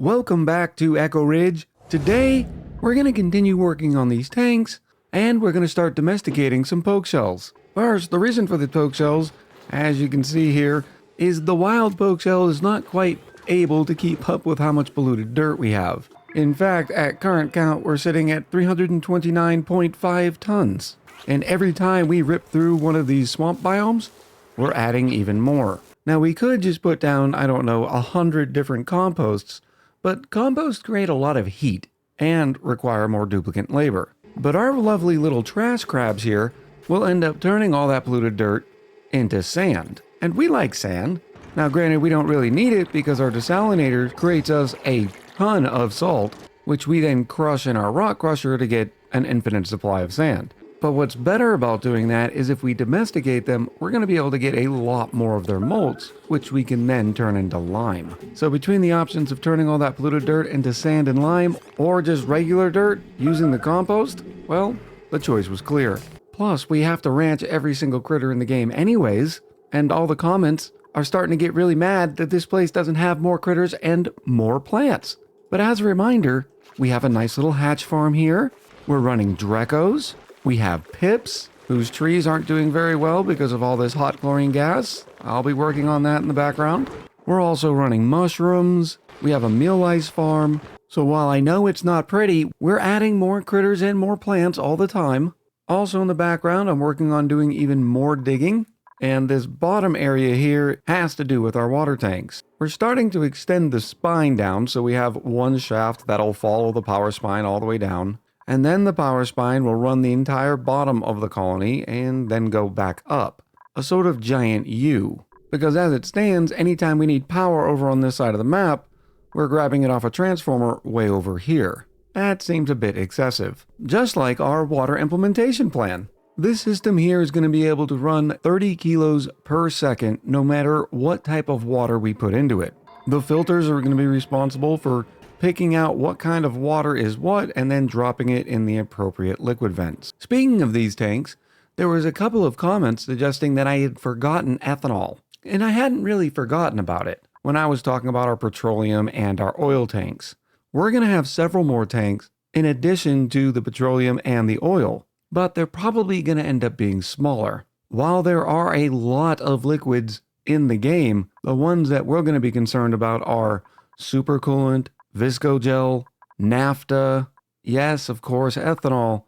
Welcome back to Echo Ridge. Today, we're going to continue working on these tanks, and we're going to start domesticating some poke shells. First, the reason for the poke shells, as you can see here, is the wild poke shell is not quite able to keep up with how much polluted dirt we have. In fact, at current count, we're sitting at 329.5 tons. And every time we rip through one of these swamp biomes, we're adding even more. Now, we could just put down, 100 different composts, but composts create a lot of heat and require more duplicant labor. But our lovely little trash crabs here will end up turning all that polluted dirt into sand. And we like sand. Now, granted, we don't really need it because our desalinator creates us a ton of salt, which we then crush in our rock crusher to get an infinite supply of sand. But what's better about doing that is if we domesticate them, we're going to be able to get a lot more of their molts, which we can then turn into lime. So between the options of turning all that polluted dirt into sand and lime, or just regular dirt using the compost, well, the choice was clear. Plus, we have to ranch every single critter in the game anyways, and all the comments are starting to get really mad that this place doesn't have more critters and more plants. But as a reminder, we have a nice little hatch farm here. We're running Drecos. We have pips, whose trees aren't doing very well because of all this hot chlorine gas. I'll be working on that in the background. We're also running mushrooms. We have a meal lice farm. So while I know it's not pretty, we're adding more critters and more plants all the time. Also in the background, I'm working on doing even more digging. And this bottom area here has to do with our water tanks. We're starting to extend the spine down, so we have one shaft that'll follow the power spine all the way down. And then the power spine will run the entire bottom of the colony and then go back up. A sort of giant U. Because as it stands, anytime we need power over on this side of the map, we're grabbing it off a transformer way over here. That seems a bit excessive. Just like our water implementation plan. This system here is going to be able to run 30 kilos per second no matter what type of water we put into it. The filters are going to be responsible for picking out what kind of water is what and then dropping it in the appropriate liquid vents. Speaking of these tanks, there was a couple of comments suggesting that I had forgotten ethanol. And I hadn't really forgotten about it when I was talking about our petroleum and our oil tanks. We're going to have several more tanks in addition to the petroleum and the oil, but they're probably going to end up being smaller. While there are a lot of liquids in the game, the ones that we're going to be concerned about are supercoolant, viscogel, naphtha, yes, of course, ethanol,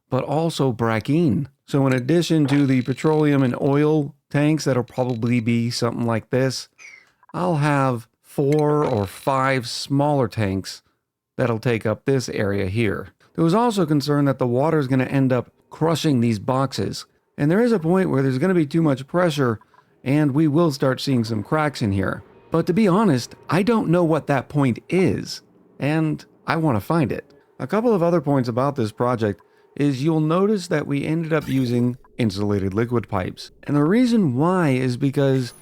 but also brackine. So in addition to the petroleum and oil tanks that'll probably be something like this, I'll have 4 or 5 smaller tanks that'll take up this area here. There was also concern that the water is going to end up crushing these boxes. And there is a point where there's going to be too much pressure and we will start seeing some cracks in here. But to be honest, I don't know what that point is, and I want to find it. A couple of other points about this project is you'll notice that we ended up using insulated liquid pipes. And the reason why is because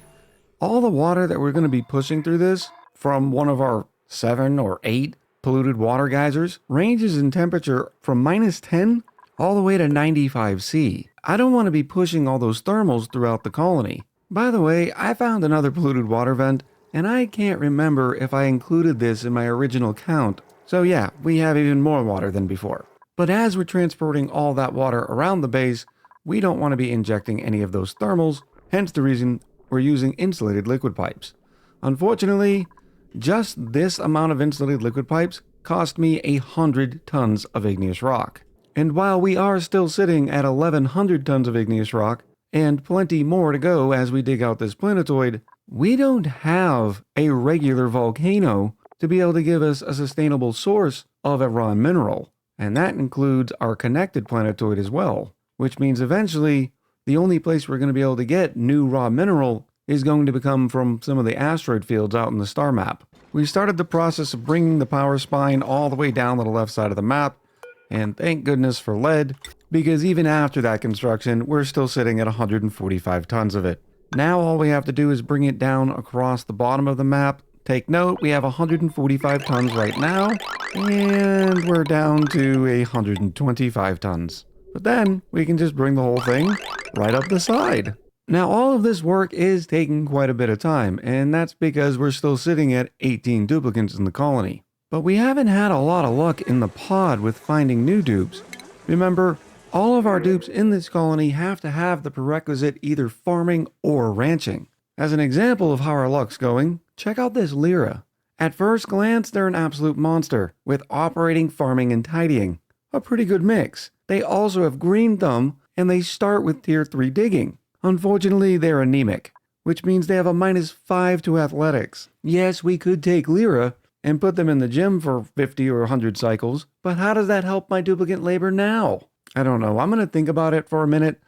all the water that we're going to be pushing through this from one of our 7 or 8 polluted water geysers ranges in temperature from -10 all the way to 95 C. I don't want to be pushing all those thermals throughout the colony. By the way, I found another polluted water vent, and I can't remember if I included this in my original count. So yeah, we have even more water than before. But as we're transporting all that water around the base, we don't want to be injecting any of those thermals, hence the reason we're using insulated liquid pipes. Unfortunately, just this amount of insulated liquid pipes cost me 100 tons of igneous rock. And while we are still sitting at 1,100 tons of igneous rock, and plenty more to go as we dig out this planetoid, we don't have a regular volcano to be able to give us a sustainable source of a raw mineral. And that includes our connected planetoid as well, which means eventually the only place we're going to be able to get new raw mineral is going to become from some of the asteroid fields out in the star map. We started the process of bringing the power spine all the way down to the left side of the map, and thank goodness for lead, because even after that construction, we're still sitting at 145 tons of it. Now all we have to do is bring it down across the bottom of the map. Take note, we have 145 tons right now, and we're down to 125 tons. But then we can just bring the whole thing right up the side. Now, all of this work is taking quite a bit of time, and that's because we're still sitting at 18 duplicants in the colony. But we haven't had a lot of luck in the pod with finding new dupes. Remember, all of our dupes in this colony have to have the prerequisite either farming or ranching. As an example of how our luck's going, check out this Lyra. At first glance, they're an absolute monster, with operating, farming, and tidying. A pretty good mix. They also have green thumb, and they start with tier 3 digging. Unfortunately, they're anemic, which means they have a -5 to athletics. Yes, we could take Lyra and put them in the gym for 50 or 100 cycles, but how does that help my duplicant labor now? I don't know. I'm going to think about it for a minute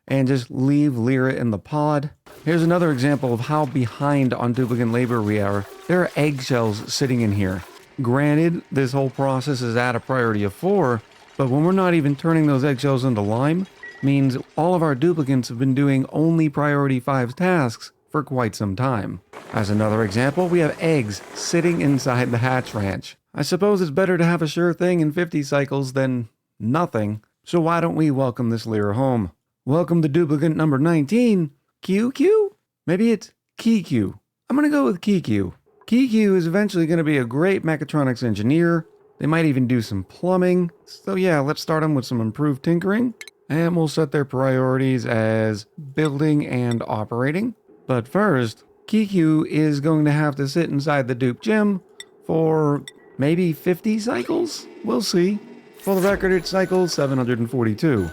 and just leave Lyra in the pod. Here's another example of how behind on duplicant labor we are. There are eggshells sitting in here. Granted, this whole process is at a priority of 4, but when we're not even turning those eggshells into lime, means all of our duplicants have been doing only priority 5 tasks for quite some time. As another example, we have eggs sitting inside the hatch ranch. I suppose it's better to have a sure thing in 50 cycles than nothing, so why don't we welcome this Lyra home? Welcome to duplicant number 19, QQ? Maybe it's KQ. I'm gonna go with KQ. KQ is eventually gonna be a great mechatronics engineer. They might even do some plumbing. So yeah, let's start them with some improved tinkering. And we'll set their priorities as building and operating. But first, KQ is going to have to sit inside the dupe gym for maybe 50 cycles? We'll see. For the record, it's cycle 742.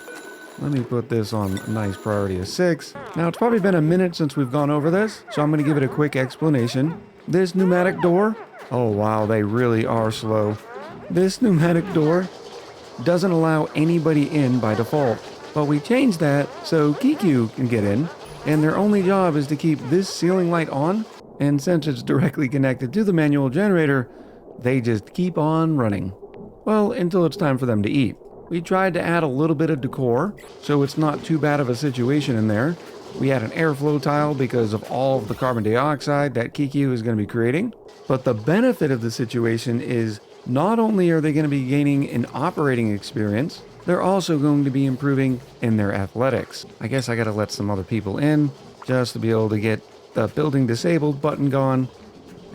Let me put this on a nice priority of 6. Now, it's probably been a minute since we've gone over this, so I'm going to give it a quick explanation. This pneumatic door, oh wow, they really are slow. This pneumatic door doesn't allow anybody in by default, but we changed that so KQ can get in, and their only job is to keep this ceiling light on, and since it's directly connected to the manual generator, they just keep on running. Well, until it's time for them to eat. We tried to add a little bit of decor, so it's not too bad of a situation in there. We had an airflow tile because of all of the carbon dioxide that KQ is going to be creating, but the benefit of the situation is not only are they going to be gaining an operating experience, they're also going to be improving in their athletics. I guess I gotta let some other people in just to be able to get the building disabled button gone,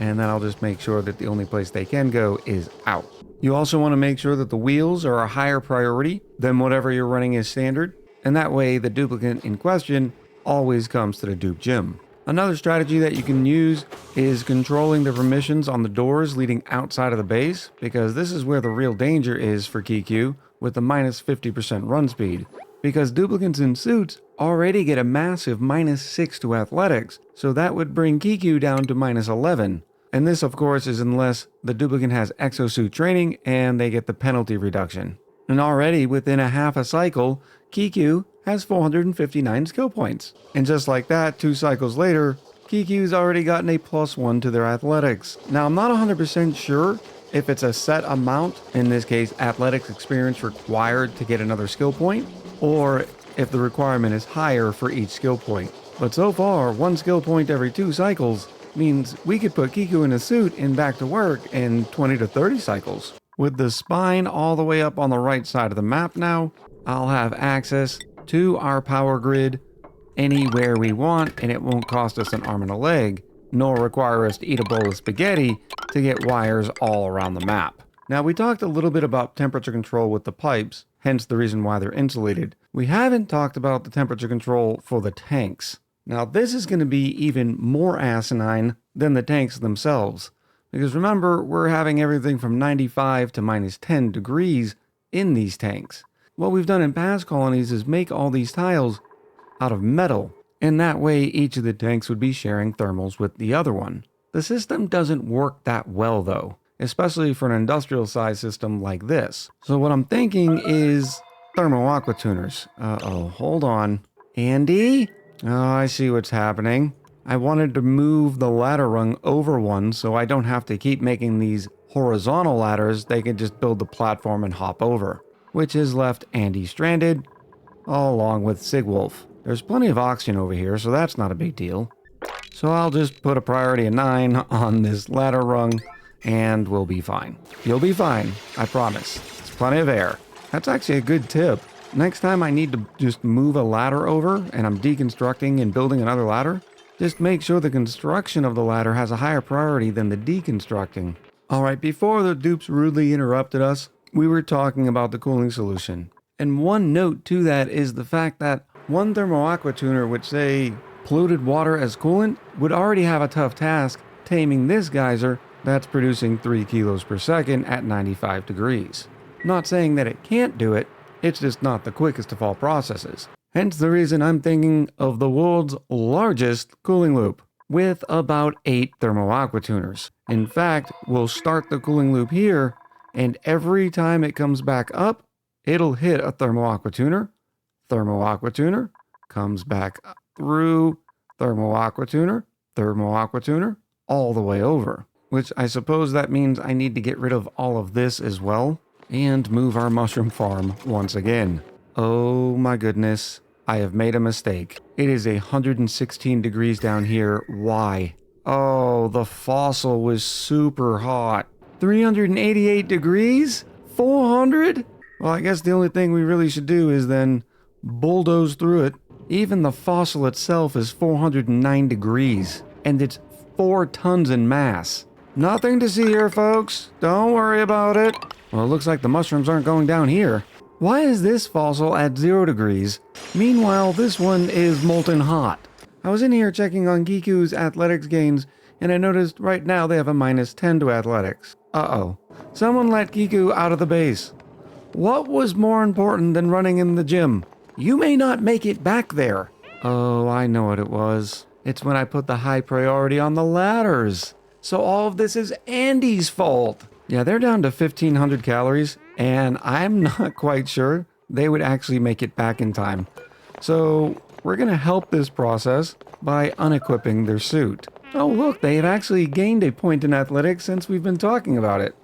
and then I'll just make sure that the only place they can go is out. You also want to make sure that the wheels are a higher priority than whatever you're running as standard, and that way the duplicant in question always comes to the dupe gym. Another strategy that you can use is controlling the permissions on the doors leading outside of the base, because this is where the real danger is for KQ with the -50% run speed. Because duplicants in suits already get a massive -6 to athletics, so that would bring KQ down to -11. And this of course is unless the duplicant has exosuit training and they get the penalty reduction. And already within a half a cycle, KQ has 459 skill points. And just like that, 2 cycles later, KQ's already gotten a +1 to their athletics. Now I'm not 100% sure if it's a set amount, in this case athletics experience required to get another skill point, or if the requirement is higher for each skill point. But so far, 1 skill point every 2 cycles means we could put KQ in a suit and back to work in 20 to 30 cycles. With the spine all the way up on the right side of the map now, I'll have access to our power grid anywhere we want, and it won't cost us an arm and a leg, nor require us to eat a bowl of spaghetti to get wires all around the map. Now, we talked a little bit about temperature control with the pipes, hence the reason why they're insulated. We haven't talked about the temperature control for the tanks. Now, this is going to be even more asinine than the tanks themselves, because remember, we're having everything from 95 to -10 degrees in these tanks. What we've done in past colonies is make all these tiles out of metal, and that way each of the tanks would be sharing thermals with the other one. The system doesn't work that well though, especially for an industrial size system like this. So what I'm thinking is thermo aqua tuners. Uh-oh, hold on. Andy? Oh, I see what's happening. I wanted to move the ladder rung over one so I don't have to keep making these horizontal ladders. They can just build the platform and hop over, which has left Andy stranded, along with Sigwolf. There's plenty of oxygen over here, so that's not a big deal. So I'll just put a priority of 9 on this ladder rung, and we'll be fine. You'll be fine, I promise. There's plenty of air. That's actually a good tip. next time I need to just move a ladder over and I'm deconstructing and building another ladder, just make sure the construction of the ladder has a higher priority than the deconstructing. Alright, before the dupes rudely interrupted us, we were talking about the cooling solution. And one note to that is the fact that one thermoaqua tuner would say polluted water as coolant would already have a tough task taming this geyser that's producing 3 kilos per second at 95 degrees. Not saying that it can't do it, it's just not the quickest of all processes. Hence the reason I'm thinking of the world's largest cooling loop, with about 8 thermoaqua tuners. In fact, we'll start the cooling loop here, and every time it comes back up, it'll hit a thermoaqua tuner, comes back through, thermoaqua tuner, all the way over. Which I suppose that means I need to get rid of all of this as well, and move our mushroom farm once again. Oh my goodness, I have made a mistake. It is 116 degrees down here. Why? Oh, the fossil was super hot. 388 degrees? 400? Well, I guess the only thing we really should do is then bulldoze through it. Even the fossil itself is 409 degrees, and it's 4 tons in mass. Nothing to see here, folks. Don't worry about it. Well, it looks like the mushrooms aren't going down here. Why is this fossil at 0 degrees? Meanwhile, this one is molten hot. I was in here checking on Giku's athletics gains, and I noticed right now they have a -10 to athletics. Uh-oh. Someone let Giku out of the base. What was more important than running in the gym? You may not make it back there. Oh, I know what it was. It's when I put the high priority on the ladders. So all of this is Andy's fault. Yeah, they're down to 1,500 calories, and I'm not quite sure they would actually make it back in time. So we're going to help this process by unequipping their suit. Oh look, they have actually gained a point in athletics since we've been talking about it.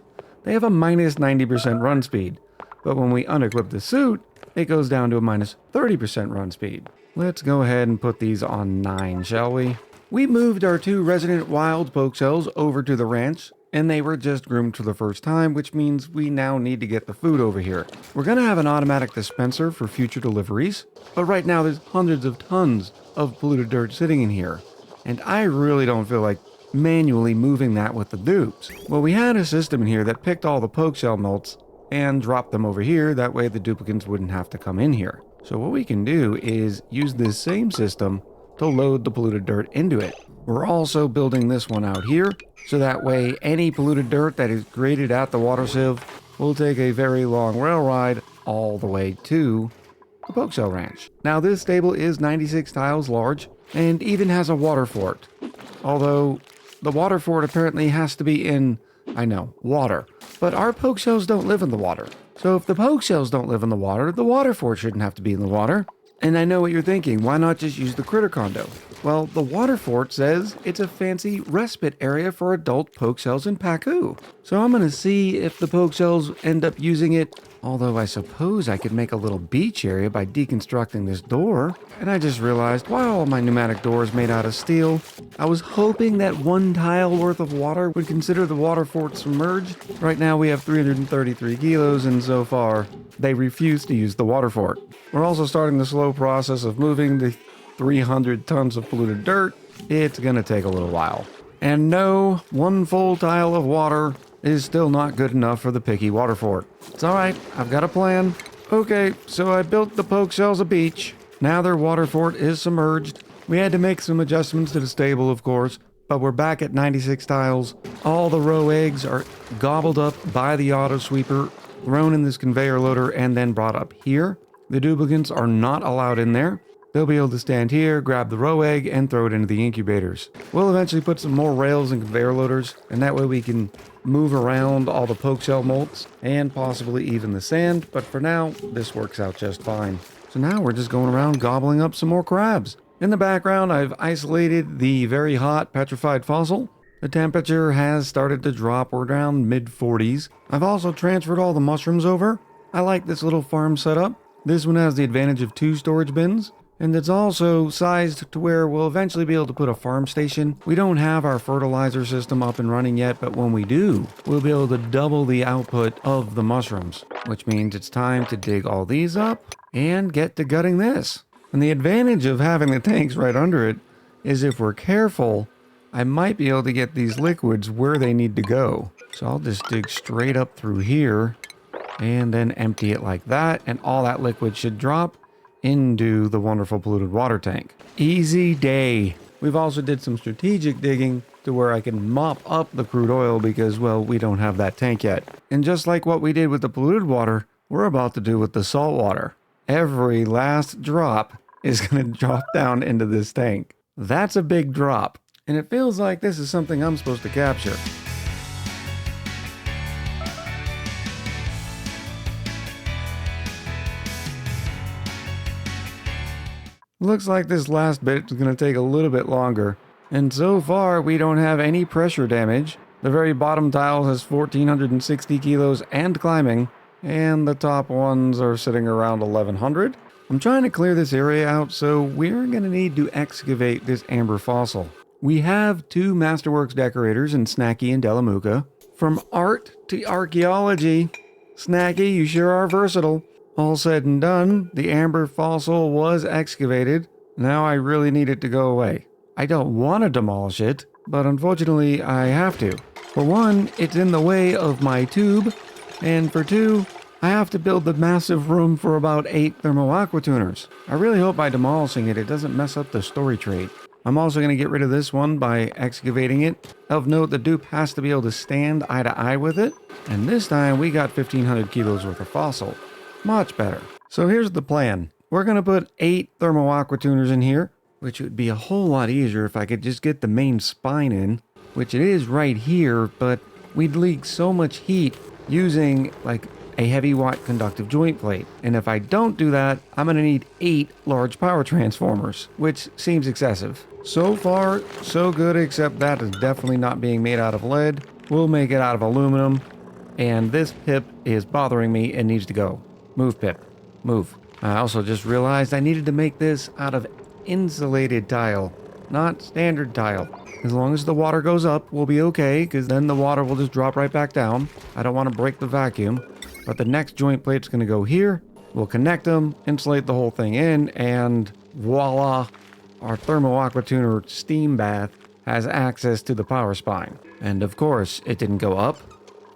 They have a -90% run speed, but when we unequip the suit, it goes down to a -30% run speed. Let's go ahead and put these on 9, shall we? We moved our 2 resident wild poke shells over to the ranch, and they were just groomed for the first time, which means we now need to get the food over here. We're going to have an automatic dispenser for future deliveries, but right now there's hundreds of tons of polluted dirt sitting in here, and I really don't feel like manually moving that with the dupes. Well, we had a system in here that picked all the poke shell molts and dropped them over here, that way the duplicants wouldn't have to come in here. So what we can do is use this same system to load the polluted dirt into it. We're also building this one out here, so that way any polluted dirt that is created at the water sieve will take a very long rail ride all the way to the poke shell ranch. Now this stable is 96 tiles large and even has a water fort. Although the water fort apparently has to be in, I know, water. But our poke shells don't live in the water. So if the poke shells don't live in the water fort shouldn't have to be in the water. And I know what you're thinking, why not just use the critter condo? Well, the water fort says it's a fancy respite area for adult poke shells in Paku. So I'm going to see if the poke shells end up using it, although I suppose I could make a little beach area by deconstructing this door. And I just realized, why are all my pneumatic doors made out of steel? I was hoping that 1 tile worth of water would consider the water fort submerged. Right now we have 333 kilos, and so far, they refuse to use the water fort. We're also starting the slow process of moving the 300 tons of polluted dirt. It's gonna take a little while. And no, 1 full tile of water is still not good enough for the picky water fort. It's alright, I've got a plan. Okay, so I built the poke shells a beach. Now their water fort is submerged. We had to make some adjustments to the stable, of course, but we're back at 96 tiles. All the row eggs are gobbled up by the auto sweeper, thrown in this conveyor loader, and then brought up here. The duplicants are not allowed in there. They'll be able to stand here, grab the row egg, and throw it into the incubators. We'll eventually put some more rails and conveyor loaders, and that way we can move around all the poke shell molts, and possibly even the sand, but for now, this works out just fine. So now we're just going around gobbling up some more crabs. In the background, I've isolated the very hot petrified fossil. The temperature has started to drop. We're around mid-40s. I've also transferred all the mushrooms over. I like this little farm setup. This one has the advantage of 2 storage bins. And it's also sized to where we'll eventually be able to put a farm station. We don't have our fertilizer system up and running yet, but when we do, we'll be able to double the output of the mushrooms, which means it's time to dig all these up and get to gutting this. And the advantage of having the tanks right under it is if we're careful, I might be able to get these liquids where they need to go. So I'll just dig straight up through here and then empty it like that, and all that liquid should drop into the wonderful polluted water tank. Easy day. We've also did some strategic digging to where I can mop up the crude oil because, well, we don't have that tank yet. And just like what we did with the polluted water, we're about to do with the salt water. Every last drop is going to drop down into this tank. That's a big drop, and it feels like this is something I'm supposed to capture. Looks like this last bit is going to take a little bit longer, and so far we don't have any pressure damage. The very bottom tile has 1,460 kilos and climbing, and the top ones are sitting around 1,100. I'm trying to clear this area out, so we're going to need to excavate this amber fossil. We have 2 Masterworks decorators in Snacky and Delamuka. From art to archaeology, Snacky, you sure are versatile. All said and done, the amber fossil was excavated. Now I really need it to go away. I don't want to demolish it, but unfortunately I have to. For one, it's in the way of my tube, and for 2, I have to build the massive room for about 8 thermo-aqua tuners. I really hope by demolishing it, it doesn't mess up the story tree. I'm also going to get rid of this one by excavating it. Of note, the dupe has to be able to stand eye to eye with it, and this time we got 1,500 kilos worth of fossil. Much better. So here's the plan. We're going to put 8 thermo-aqua tuners in here, which would be a whole lot easier if I could just get the main spine in, which it is right here, but we'd leak so much heat using like a heavy watt conductive joint plate. And if I don't do that, I'm going to need 8 large power transformers, which seems excessive. So far, so good, except that is definitely not being made out of lead. We'll make it out of aluminum. And this pip is bothering me and needs to go. Move, Pip. Move. I also just realized I needed to make this out of insulated tile, not standard tile. As long as the water goes up, we'll be okay, because then the water will just drop right back down. I don't want to break the vacuum. But the next joint plate's going to go here. We'll connect them, insulate the whole thing in, and voila! Our thermo-aqua tuner steam bath has access to the power spine. And of course, it didn't go up.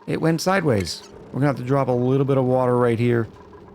It went sideways. We're going to have to drop a little bit of water right here,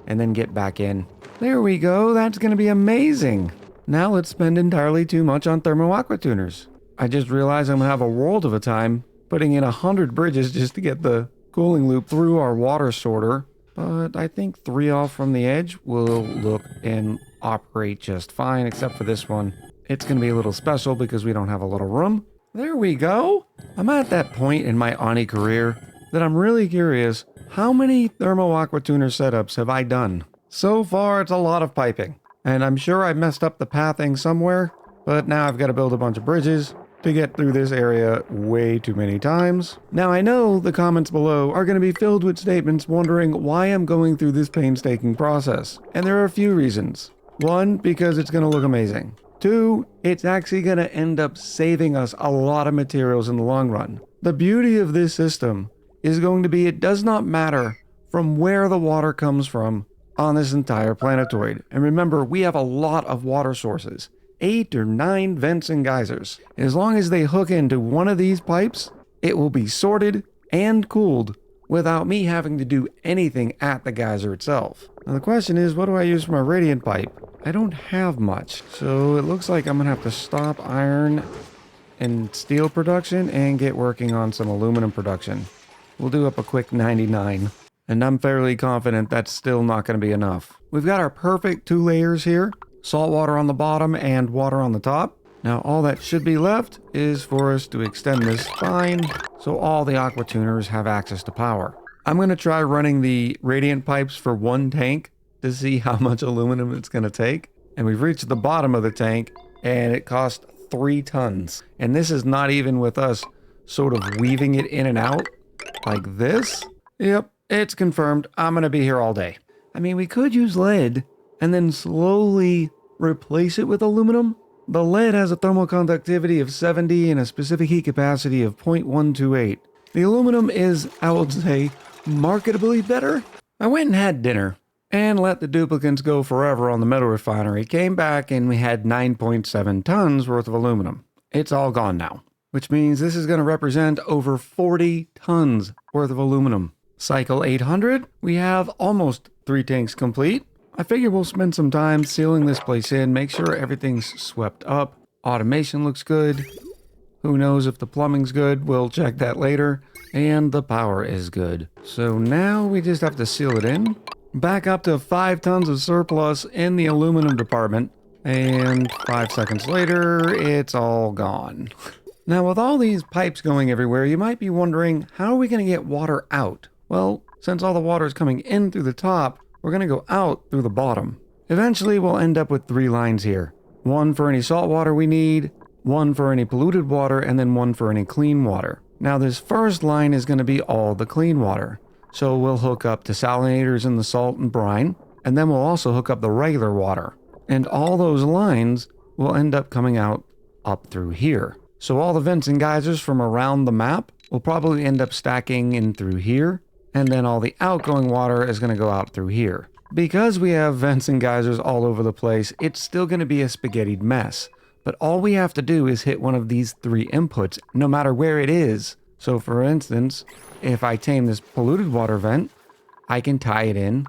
and then get back in. There we go. That's going to be amazing. Now let's spend entirely too much on thermo-aqua tuners. I just realized I'm going to have a world of a time putting in 100 bridges just to get the cooling loop through our water sorter. But I think 3 off from the edge will look and operate just fine, except for this one. It's going to be a little special because we don't have a little room. There we go. I'm at that point in my ONI career that I'm really curious, how many thermo-aqua tuner setups have I done? So far, it's a lot of piping. And I'm sure I messed up the pathing somewhere, but now I've got to build a bunch of bridges to get through this area way too many times. Now I know the comments below are going to be filled with statements wondering why I'm going through this painstaking process. And there are a few reasons. 1, because it's going to look amazing. 2, it's actually going to end up saving us a lot of materials in the long run. The beauty of this system is going to be it does not matter from where the water comes from on this entire planetoid. And remember, we have a lot of water sources. 8 or 9 vents and geysers. And as long as they hook into one of these pipes, it will be sorted and cooled without me having to do anything at the geyser itself. Now the question is, what do I use for my radiant pipe? I don't have much, so it looks like I'm gonna have to stop iron and steel production and get working on some aluminum production. We'll do up a quick 99, and I'm fairly confident that's still not gonna be enough. We've got our perfect 2 layers here. Salt water on the bottom and water on the top. Now all that should be left is for us to extend this spine so all the aqua tuners have access to power. I'm going to try running the radiant pipes for 1 tank to see how much aluminum it's going to take. And we've reached the bottom of the tank and it cost 3 tons. And this is not even with us sort of weaving it in and out like this. Yep, it's confirmed. I'm going to be here all day. I mean, we could use lead and then slowly replace it with aluminum. The lead has a thermal conductivity of 70 and a specific heat capacity of 0.128. The aluminum is, I would say, marketably better. I went and had dinner, and let the duplicants go forever on the metal refinery, came back and we had 9.7 tons worth of aluminum. It's all gone now, which means this is going to represent over 40 tons worth of aluminum. Cycle 800, we have almost 3 tanks complete. I figure we'll spend some time sealing this place in, make sure everything's swept up. Automation looks good. Who knows if the plumbing's good, we'll check that later. And the power is good. So now we just have to seal it in. Back up to 5 tons of surplus in the aluminum department. And 5 seconds later, it's all gone. Now with all these pipes going everywhere, you might be wondering, how are we going to get water out? Well, since all the water is coming in through the top, we're going to go out through the bottom. Eventually, we'll end up with 3 lines here. One for any salt water we need, one for any polluted water, and then one for any clean water. Now this first line is going to be all the clean water. So we'll hook up desalinators in the salt and brine, and then we'll also hook up the regular water. And all those lines will end up coming out up through here. So all the vents and geysers from around the map will probably end up stacking in through here, and then all the outgoing water is going to go out through here. Because we have vents and geysers all over the place, it's still going to be a spaghettied mess. But all we have to do is hit one of these 3 inputs, no matter where it is. So for instance, if I tame this polluted water vent, I can tie it in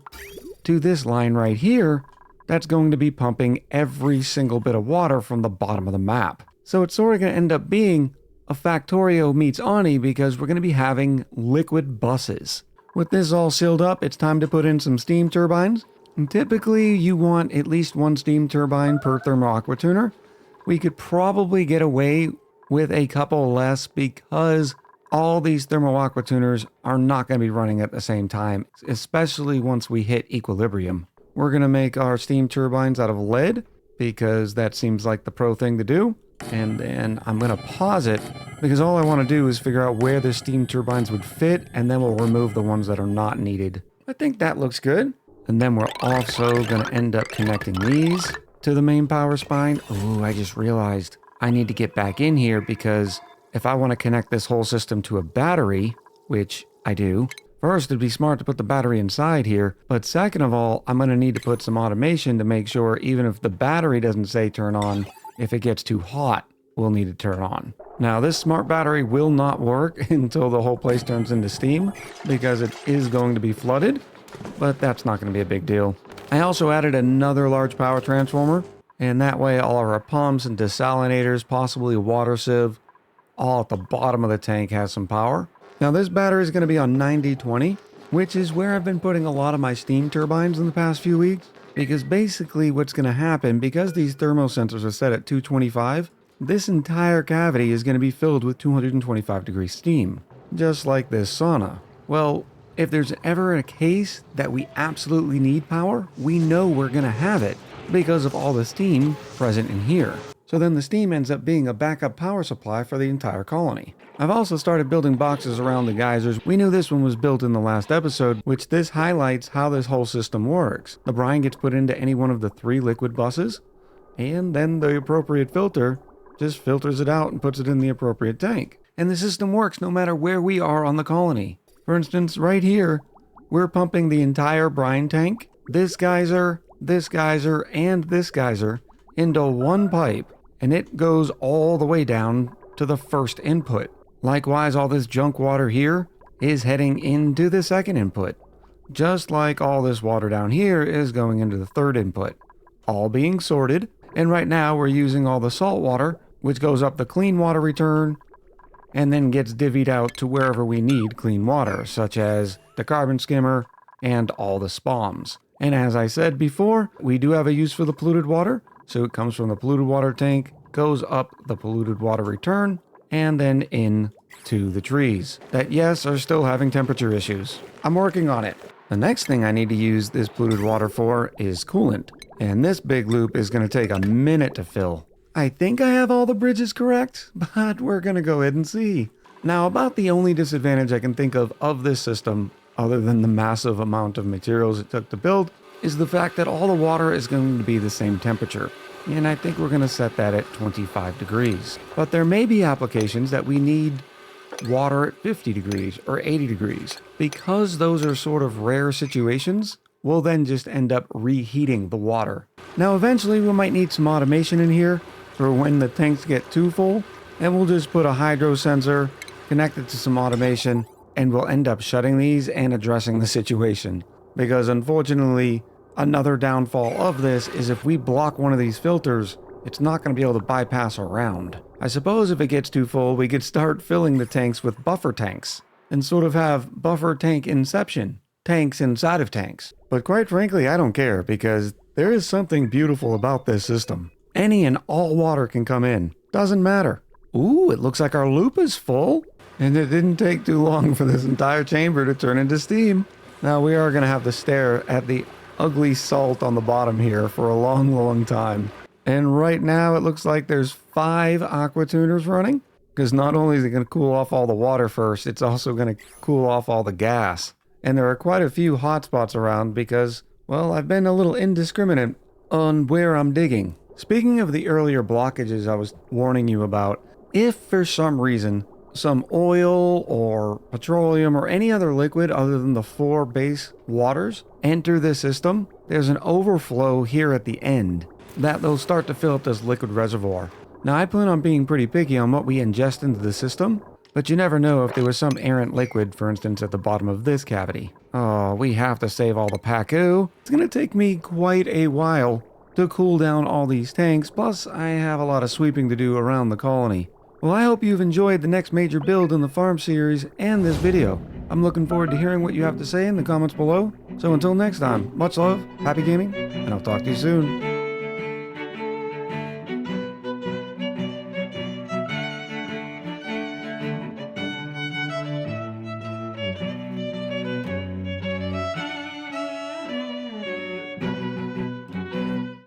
to this line right here that's going to be pumping every single bit of water from the bottom of the map. So it's sort of going to end up being a Factorio meets ONI because we're going to be having liquid buses. With this all sealed up, it's time to put in some steam turbines. And typically you want at least 1 steam turbine per thermal aqua tuner. We could probably get away with a couple less because all these thermal aqua tuners are not going to be running at the same time, especially once we hit equilibrium. We're going to make our steam turbines out of lead because that seems like the pro thing to do. And then I'm going to pause it because all I want to do is figure out where the steam turbines would fit, and then we'll remove the ones that are not needed. I think that looks good. And then we're also going to end up connecting these to the main power spine. Ooh, I just realized I need to get back in here because if I want to connect this whole system to a battery, which I do, first it'd be smart to put the battery inside here, but second of all, I'm going to need to put some automation to make sure even if the battery doesn't say turn on, if it gets too hot, we'll need to turn on. Now this smart battery will not work until the whole place turns into steam because it is going to be flooded, but that's not going to be a big deal. I also added another large power transformer, and that way all of our pumps and desalinators, possibly a water sieve, all at the bottom of the tank has some power. Now this battery is going to be on 90/20, which is where I've been putting a lot of my steam turbines in the past few weeks. Because basically what's going to happen, because these thermo sensors are set at 225, this entire cavity is going to be filled with 225 degree steam, just like this sauna. Well, if there's ever a case that we absolutely need power, we know we're going to have it because of all the steam present in here. So then the steam ends up being a backup power supply for the entire colony. I've also started building boxes around the geysers. We knew this one was built in the last episode, which this highlights how this whole system works. The brine gets put into any one of the 3 liquid buses, and then the appropriate filter just filters it out and puts it in the appropriate tank. And the system works no matter where we are on the colony. For instance, right here, we're pumping the entire brine tank, this geyser, and this geyser into one pipe, and it goes all the way down to the first input. Likewise, all this junk water here is heading into the second input, just like all this water down here is going into the third input, all being sorted. And right now we're using all the salt water, which goes up the clean water return and then gets divvied out to wherever we need clean water, such as the carbon skimmer and all the SPOMs. And as I said before, we do have a use for the polluted water, so it comes from the polluted water tank, goes up the polluted water return, and then in to the trees that, yes, are still having temperature issues. I'm working on it. The next thing I need to use this polluted water for is coolant, and this big loop is going to take a minute to fill. I think I have all the bridges correct, but we're going to go ahead and see. Now, about the only disadvantage I can think of this system, other than the massive amount of materials it took to build, is the fact that all the water is going to be the same temperature. And I think we're going to set that at 25 degrees. But there may be applications that we need water at 50 degrees or 80 degrees. Because those are sort of rare situations, we'll then just end up reheating the water. Now eventually we might need some automation in here for when the tanks get too full, and we'll just put a hydro sensor, connect it to some automation, and we'll end up shutting these and addressing the situation. Because unfortunately, another downfall of this is if we block one of these filters, it's not going to be able to bypass around. I suppose if it gets too full, we could start filling the tanks with buffer tanks and sort of have buffer tank inception, tanks inside of tanks. But quite frankly, I don't care because there is something beautiful about this system. Any and all water can come in. Doesn't matter. Ooh, it looks like our loop is full. And it didn't take too long for this entire chamber to turn into steam. Now we are going to have to stare at the ugly salt on the bottom here for a long, long time. And right now it looks like there's 5 aqua tuners running. Because not only is it going to cool off all the water first, it's also going to cool off all the gas. And there are quite a few hotspots around because, well, I've been a little indiscriminate on where I'm digging. Speaking of the earlier blockages I was warning you about, if for some reason some oil or petroleum or any other liquid other than the 4 base waters enter the system, there's an overflow here at the end that they'll start to fill up this liquid reservoir. Now I plan on being pretty picky on what we ingest into the system, but you never know if there was some errant liquid, for instance, at the bottom of this cavity. Oh, we have to save all the Pacu. It's gonna take me quite a while to cool down all these tanks, plus I have a lot of sweeping to do around the colony. Well, I hope you've enjoyed the next major build in the farm series and this video. I'm looking forward to hearing what you have to say in the comments below. So until next time, much love, happy gaming, and I'll talk to you soon.